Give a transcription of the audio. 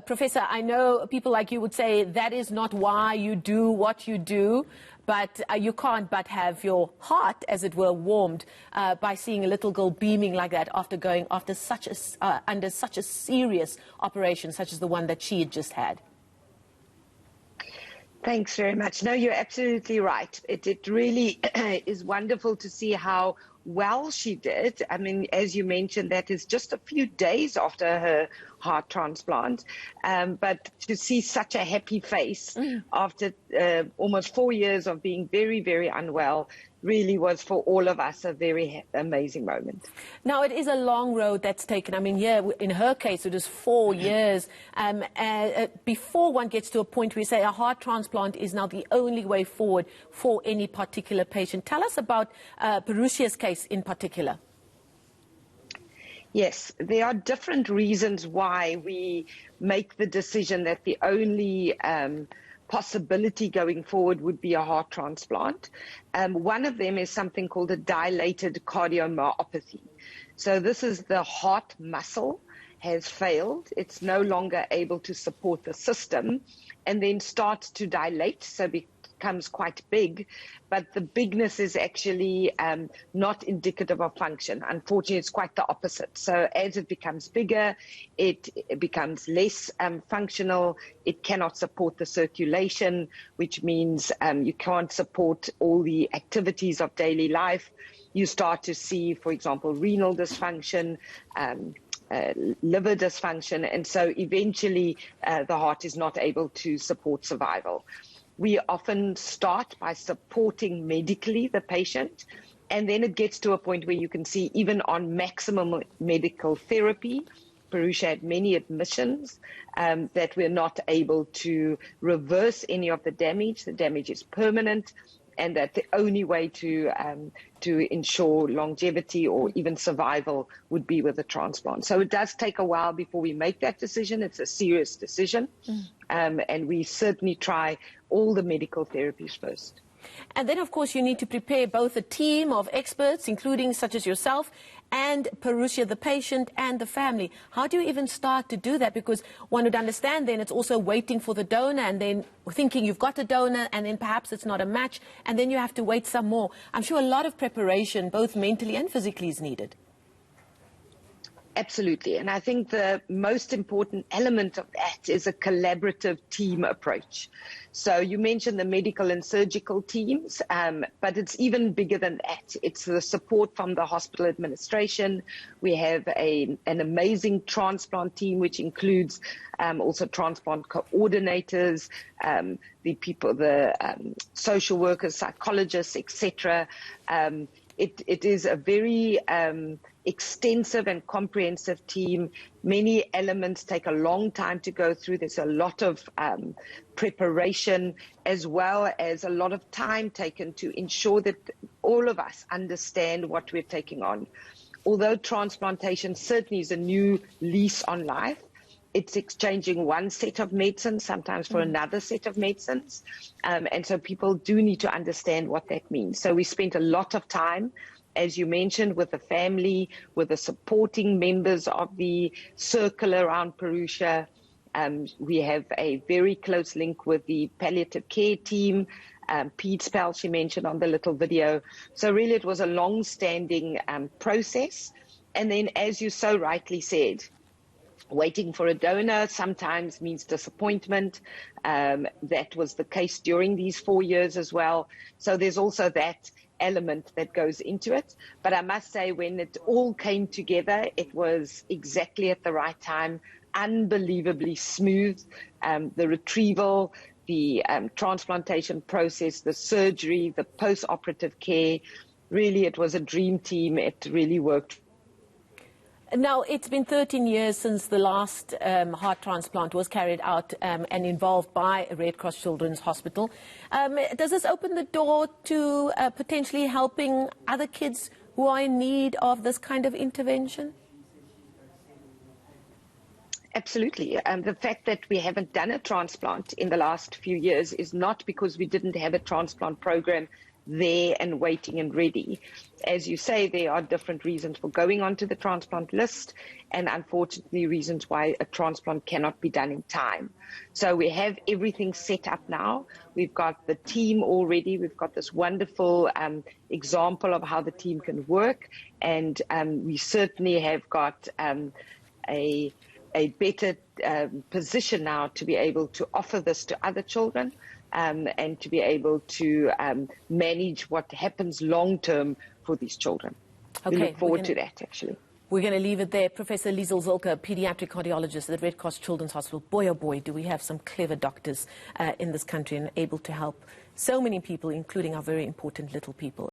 Professor, I know people like you would say that is not why you do what you do, but you can't but have your heart, as it were, warmed by seeing a little girl beaming like that after such a, under such a serious operation, such as the one that she had just had. Thanks very much. No, you're absolutely right. It really is wonderful to see how well she did. I mean, as you mentioned, that is just a few days after her heart transplant. But to see such a happy face after almost 4 years of being very, very unwell really was for all of us a very amazing moment. Now, it is a long road that's taken. I mean, yeah, in her case, it was 4 years before one gets to a point where you say a heart transplant is now the only way forward for any particular patient. Tell us about Parusia's case in particular. Yes, there are different reasons why we make the decision that the only possibility going forward would be a heart transplant. One of them is something called a dilated cardiomyopathy. So this is the heart muscle has failed. It's no longer able to support the system and then starts to dilate, so becomes quite big, but the bigness is actually not indicative of function. Unfortunately, it's quite the opposite. So as it becomes bigger, it becomes less functional. It cannot support the circulation, which means you can't support all the activities of daily life. You start to see, for example, renal dysfunction, liver dysfunction, and so eventually the heart is not able to support survival. We often start by supporting medically the patient, and then it gets to a point where you can see even on maximum medical therapy, Parusia had many admissions that we're not able to reverse any of the damage. The damage is permanent, and that the only way to ensure longevity or even survival would be with a transplant. So it does take a while before we make that decision. It's a serious decision, and we certainly try all the medical therapies first. And then, of course, you need to prepare both a team of experts, including such as yourself, and Parusia, the patient, and the family. How do you even start to do that? Because one would understand then it's also waiting for the donor and then thinking you've got a donor and then perhaps it's not a match and then you have to wait some more. I'm sure a lot of preparation, both mentally and physically, is needed. Absolutely. And I think the most important element of that is a collaborative team approach. So you mentioned the medical and surgical teams, but it's even bigger than that. It's the support from the hospital administration. We have an amazing transplant team, which includes also transplant coordinators, the people, the social workers, psychologists, etc. It is a very extensive and comprehensive team. Many elements take a long time to go through. There's a lot of preparation, as well as a lot of time taken to ensure that all of us understand what we're taking on. Although transplantation certainly is a new lease on life, it's exchanging one set of medicines, sometimes for another set of medicines. And so people do need to understand what that means. So we spent a lot of time, as you mentioned, with the family, with the supporting members of the circle around Parusia. We have a very close link with the palliative care team, PEDSPAL, she mentioned on the little video. So really it was a long-standing process. And then, as you so rightly said, waiting for a donor sometimes means disappointment. That was the case during these 4 years as well. So there's also that element that goes into it. But I must say, when it all came together, it was exactly at the right time, unbelievably smooth. The retrieval, the transplantation process, the surgery, the post-operative care, really it was a dream team. It really worked. Now, it's been 13 years since the last heart transplant was carried out and involved by Red Cross Children's Hospital. Does this open the door to potentially helping other kids who are in need of this kind of intervention? Absolutely. The fact that we haven't done a transplant in the last few years is not because we didn't have a transplant program there and waiting and ready. As you say, there are different reasons for going onto the transplant list, and unfortunately reasons why a transplant cannot be done in time. So we have everything set up now. We've got the team already. We've got this wonderful example of how the team can work, and we certainly have got a better position now to be able to offer this to other children, and to be able to manage what happens long term for these children. Okay, we look forward to that, actually. We're going to leave it there. Professor Liesll Zuhlke, paediatric cardiologist at the Red Cross Children's Hospital. Boy, oh boy, do we have some clever doctors in this country and able to help so many people, including our very important little people.